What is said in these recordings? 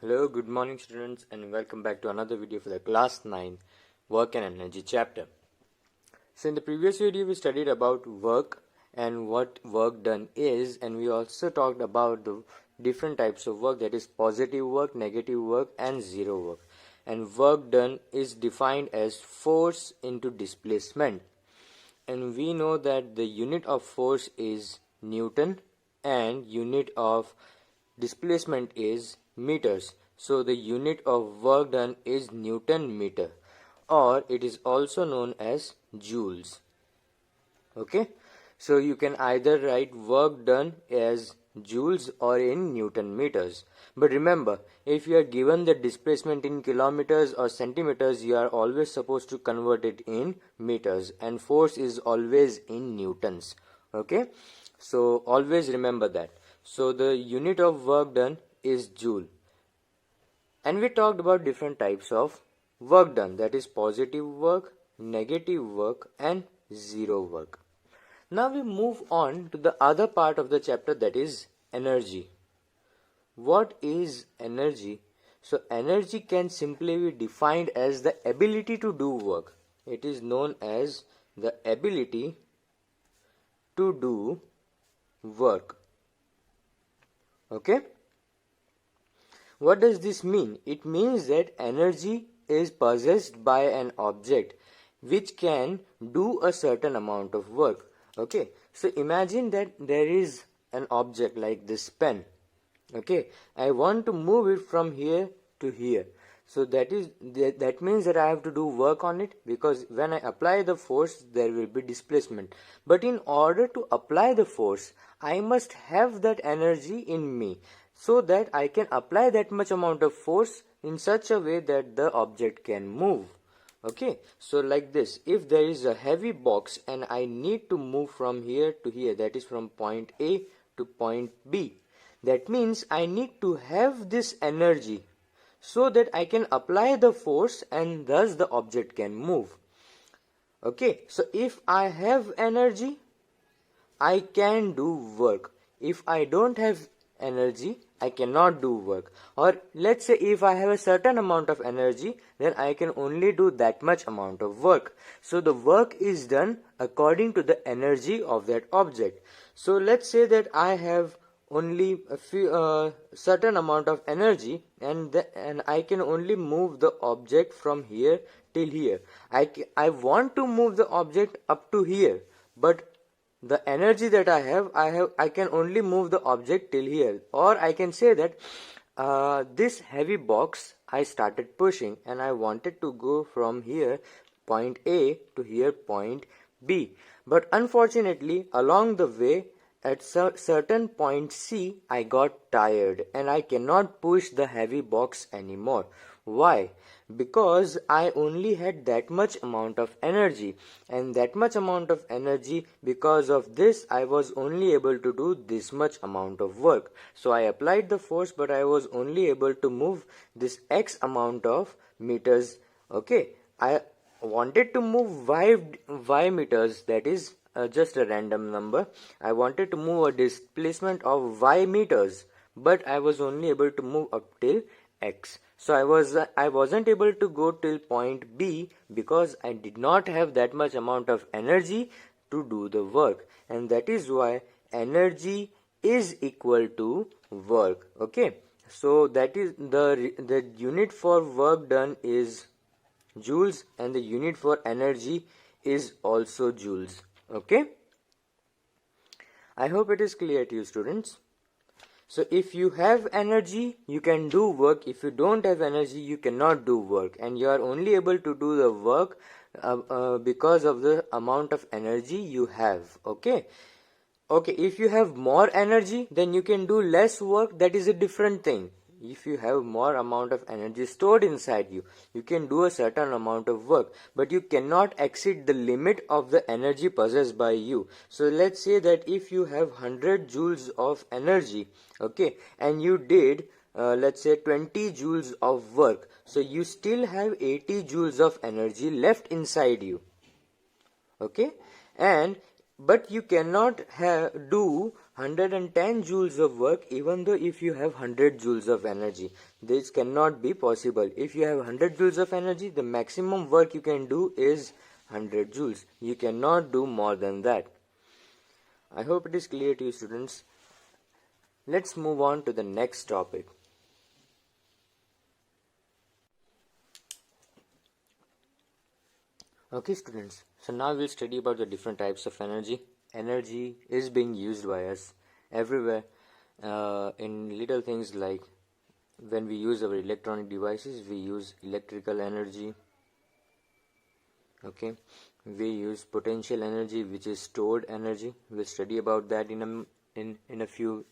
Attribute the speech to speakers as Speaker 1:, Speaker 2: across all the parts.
Speaker 1: Hello, good morning students, and welcome back to another video for the class 9 work and energy chapter. So in the previous video we studied about work and what work done is, and we also talked about the different types of work, that is positive work, negative work and zero work. And work done is defined as force into displacement. And we know that the unit of force is Newton and unit of displacement is meters. So the unit of work done is Newton meter, or it is also known as joules. Okay, so you can either write work done as joules or in Newton meters. But remember, if you are given the displacement in kilometers or centimeters, you are always supposed to convert it in meters, and force is always in newtons. Okay, so always remember that. So the unit of work done is joule. And we talked about different types of work done, that is positive work, negative work and zero work. Now we move on to the other part of the chapter, that is energy. What is energy? So energy can simply be defined as the ability to do work. It is known as the ability to do work. Okay? What does this mean? It means that energy is possessed by an object which can do a certain amount of work. Okay, so imagine that there is an object like this pen. Okay, I want to move it from here to here. So that means that I have to do work on it, because when I apply the force there will be displacement. But in order to apply the force, I must have that energy in me, so that I can apply that much amount of force in such a way that the object can move. Okay, so like this, if there is a heavy box and I need to move from here to here, that is from point A to point B, that means I need to have this energy so that I can apply the force and thus the object can move. Okay, so if I have energy, I can do work. If I don't have energy, I cannot do work. Or let's say if I have a certain amount of energy, then I can only do that much amount of work. So the work is done according to the energy of that object. So let's say that I have only a few certain amount of energy, and I can only move the object from here till here. I want to move the object up to here, but the energy that I can only move the object till here. Or I can say that this heavy box I started pushing and I wanted to go from here point A to here point B, but unfortunately along the way at certain point C I got tired and I cannot push the heavy box anymore. Why? Because I only had that much amount of energy, and that much amount of energy, because of this I was only able to do this much amount of work. So I applied the force, but I was only able to move this X amount of meters. Okay, I wanted to move y meters, that is just a random number. I wanted to move a displacement of y meters, but I was only able to move up till X. So I wasn't able to go till point B because I did not have that much amount of energy to do the work, and that is why energy is equal to work. Okay, so that is the unit for work done is joules, and the unit for energy is also joules. Okay, I hope it is clear to you, students. So if you have energy, you can do work. If you don't have energy, you cannot do work, and you are only able to do the work because of the amount of energy you have. Okay, if you have more energy, then you can do less work. That is a different thing. If you have more amount of energy stored inside you, you can do a certain amount of work, but you cannot exceed the limit of the energy possessed by you. So let's say that if you have 100 joules of energy, okay, and you did let's say 20 joules of work, so you still have 80 joules of energy left inside you. Okay, and But you cannot do 110 joules of work even though if you have 100 joules of energy. This cannot be possible. If you have 100 joules of energy, the maximum work you can do is 100 joules. You cannot do more than that. I hope it is clear to you, students. Let's move on to the next topic. Okay, students, so now we'll study about the different types of energy. Energy is being used by us everywhere in little things like when we use our electronic devices, we use electrical energy. Okay, we use potential energy, which is stored energy. We'll study about that in a few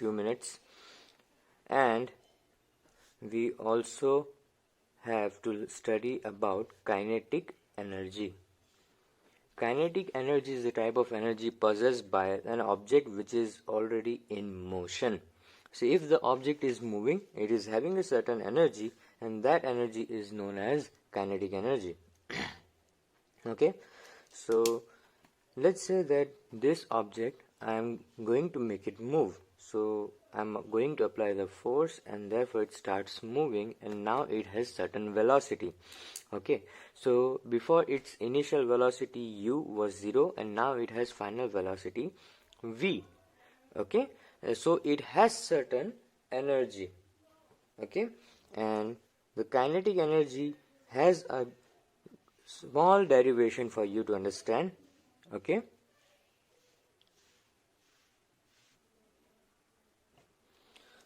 Speaker 1: minutes. And we also have to study about kinetic energy. Kinetic energy is a type of energy possessed by an object which is already in motion. So if the object is moving, it is having a certain energy, and that energy is known as kinetic energy. Okay, so let's say that this object, I am going to make it move. So I'm going to apply the force, and therefore it starts moving, and now it has certain velocity. Okay, so before its initial velocity u was 0, and now it has final velocity v. Okay, so it has certain energy. Okay, and the kinetic energy has a small derivation for you to understand. Okay,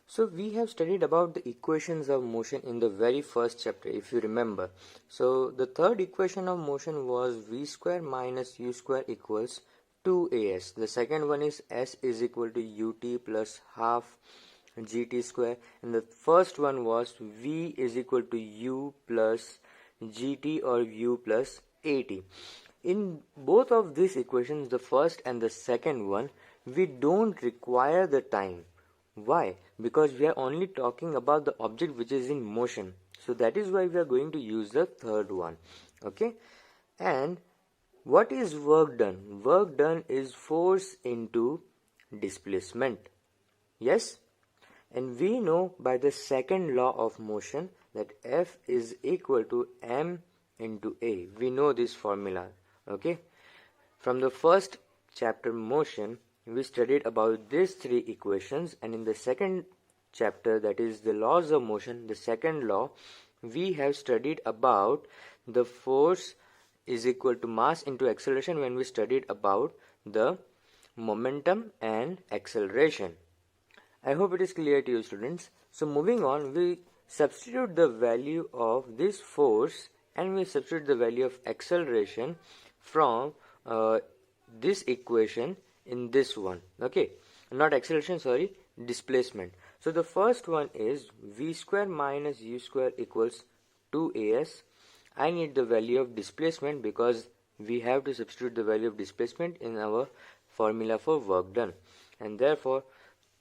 Speaker 1: so we have studied about the equations of motion in the very first chapter, if you remember. So the third equation of motion was v square minus u square equals 2as. The second one is s is equal to ut plus half gt square, and the first one was v is equal to u plus gt or u plus at. In both of these equations, the first and the second one, we don't require the time. Why? Because we are only talking about the object which is in motion. So that is why we are going to use the third one. Okay, and what is work done? Work done is force into displacement. Yes, and we know by the second law of motion that F is equal to m into a. We know this formula. Okay, from the first chapter motion, we studied about these three equations, and in the second chapter, that is the laws of motion, the second law, we have studied about the force is equal to mass into acceleration when we studied about the momentum and acceleration. I hope it is clear to you, students. So moving on, we substitute the value of this force and we substitute the value of acceleration from this equation in this one. Okay, not acceleration, sorry, displacement. So the first one is v square minus u square equals 2as. I need the value of displacement because we have to substitute the value of displacement in our formula for work done, and therefore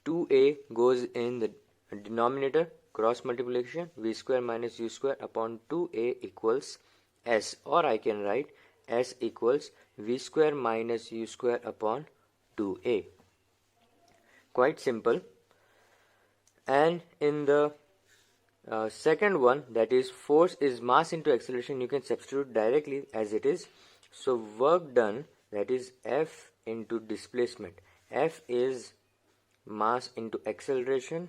Speaker 1: 2a goes in the denominator, cross multiplication, v square minus u square upon 2a equals s, or I can write s equals v square minus u square upon 2a. Quite simple. And in the second one, that is force is mass into acceleration, you can substitute directly as it is. So work done, that is F into displacement. F is mass into acceleration,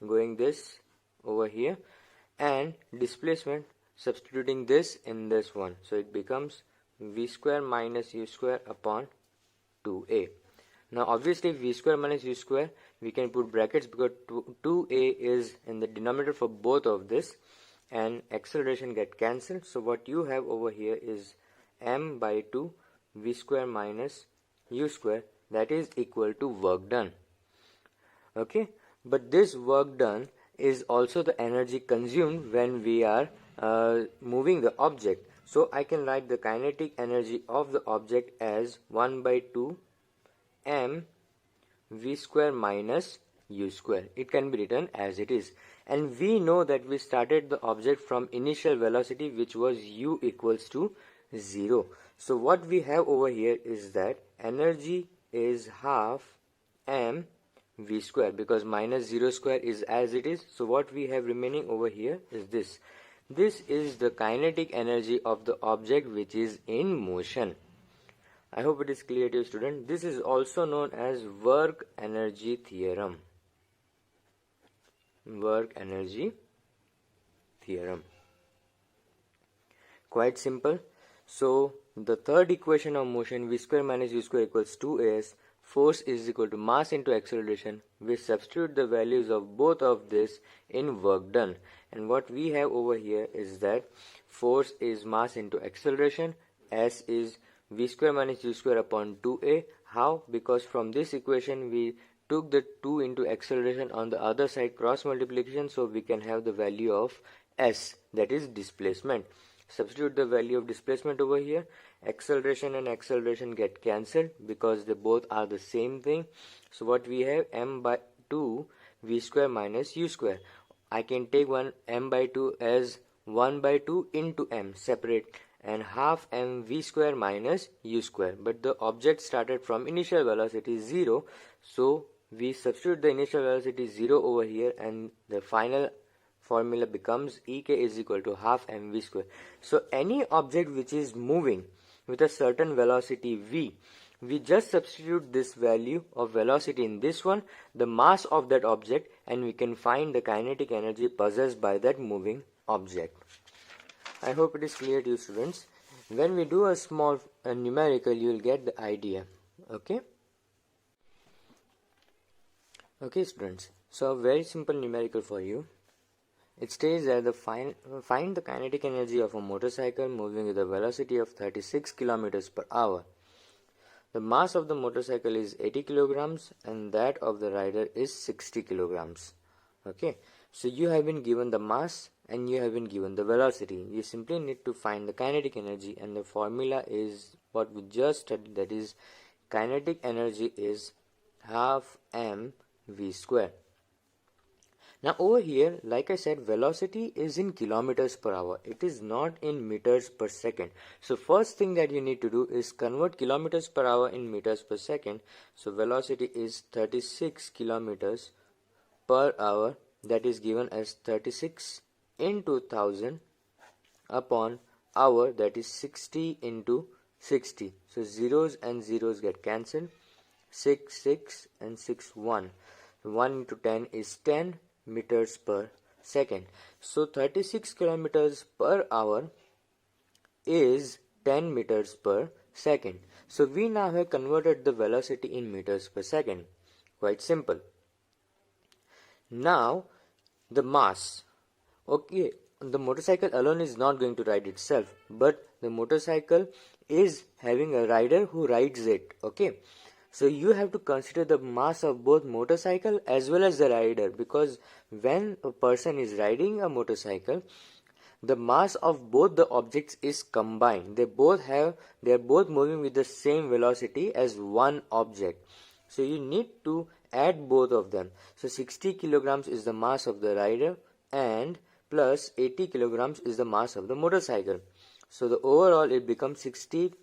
Speaker 1: going this over here, and displacement, substituting this in this one. So it becomes v square minus u square upon 2a. Now obviously v square minus u square, we can put brackets because 2a is in the denominator for both of this, and acceleration get cancelled. So what you have over here is m by 2 v square minus u square, that is equal to work done. Okay, but this work done is also the energy consumed when we are moving the object. So I can write the kinetic energy of the object as 1 by 2 m v square minus u square. It can be written as it is, and we know that we started the object from initial velocity, which was u equals to 0. So what we have over here is that energy is half m v square, because minus 0 square is as it is. So what we have remaining over here is this. This is the kinetic energy of the object which is in motion. I hope it is clear to you, student. This is also known as work energy theorem. Work energy theorem. Quite simple. So the third equation of motion, v square minus u square equals 2as. Force is equal to mass into acceleration. We substitute the values of both of this in work done. And what we have over here is that force is mass into acceleration. S is v square minus u square upon 2a. How? Because from this equation we took the 2 into acceleration on the other side, cross multiplication, so we can have the value of s, that is displacement. Substitute the value of displacement over here. Acceleration and acceleration get cancelled because they both are the same thing. So what we have, m by 2 v square minus u square. I can take one m by 2 as 1 by 2 into m separate, and half m v square minus u square. But the object started from initial velocity 0, so we substitute the initial velocity 0 over here, and the final formula becomes Ek is equal to half mv square. So any object which is moving with a certain velocity v, we just substitute this value of velocity in this one, the mass of that object, and we can find the kinetic energy possessed by that moving object. I hope it is clear to you, students. When we do a small numerical, you will get the idea. Okay, students. So a very simple numerical for you. It states that find the kinetic energy of a motorcycle moving with a velocity of 36 kilometers per hour. The mass of the motorcycle is 80 kilograms and that of the rider is 60 kilograms. Okay, so you have been given the mass and you have been given the velocity. You simply need to find the kinetic energy, and the formula is what we just studied, that is kinetic energy is half m v square. Now over here, like I said, velocity is in kilometers per hour. It is not in meters per second. So first thing that you need to do is convert kilometers per hour in meters per second. So velocity is 36 kilometers per hour. That is given as 36 into 1000 upon hour, that is 60 into 60. So zeros and zeros get cancelled. 6, 6 and 6, 1. 1 into 10 is 10 meters per second. So 36 kilometers per hour is 10 meters per second. So we now have converted the velocity in meters per second. Quite simple. Now the mass. Okay, the motorcycle alone is not going to ride itself, but the motorcycle is having a rider who rides it. Okay, so you have to consider the mass of both motorcycle as well as the rider, because when a person is riding a motorcycle, the mass of both the objects is combined. They are both moving with the same velocity as one object. So you need to add both of them. So 60 kilograms is the mass of the rider and plus 80 kilograms is the mass of the motorcycle. So the overall it becomes 60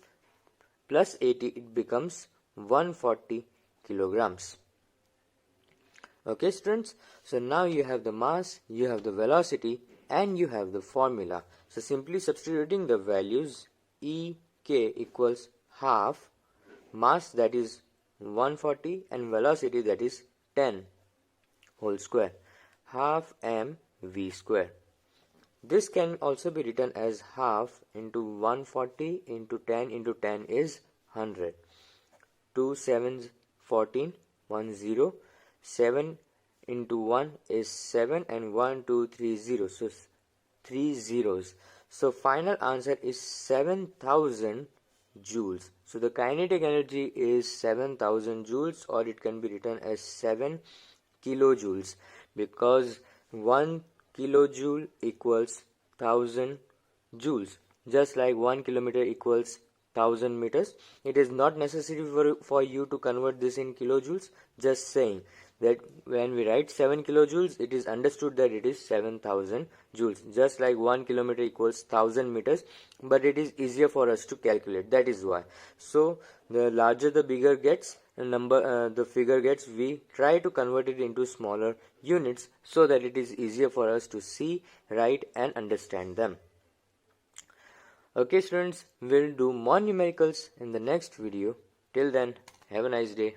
Speaker 1: plus 80, it becomes 140 kilograms. Okay students, so now you have the mass, you have the velocity, and you have the formula. So simply substituting the values, Ek equals half mass, that is 140, and velocity, that is 10 whole square, half m v square. This can also be written as half into 140 into 10 into 10 is 100. 2 7s 14, 1 0. 7 into 1 is 7, and 1 2 3 0. So 3 zeros. So final answer is 7000 joules. So the kinetic energy is 7000 joules, or it can be written as 7 kilojoules, because 1 kilojoule equals 1000 joules. Just like 1 kilometer equals 1000 meters. It is not necessary for you to convert this in kilojoules, just saying. that when we write 7 kilojoules, it is understood that it is 7,000 joules, just like 1 kilometer equals 1000 meters, but it is easier for us to calculate. That is why. So the larger the bigger gets the figure gets, we try to convert it into smaller units so that it is easier for us to see, write and understand them. Okay students, we'll do more numericals in the next video. Till then, have a nice day.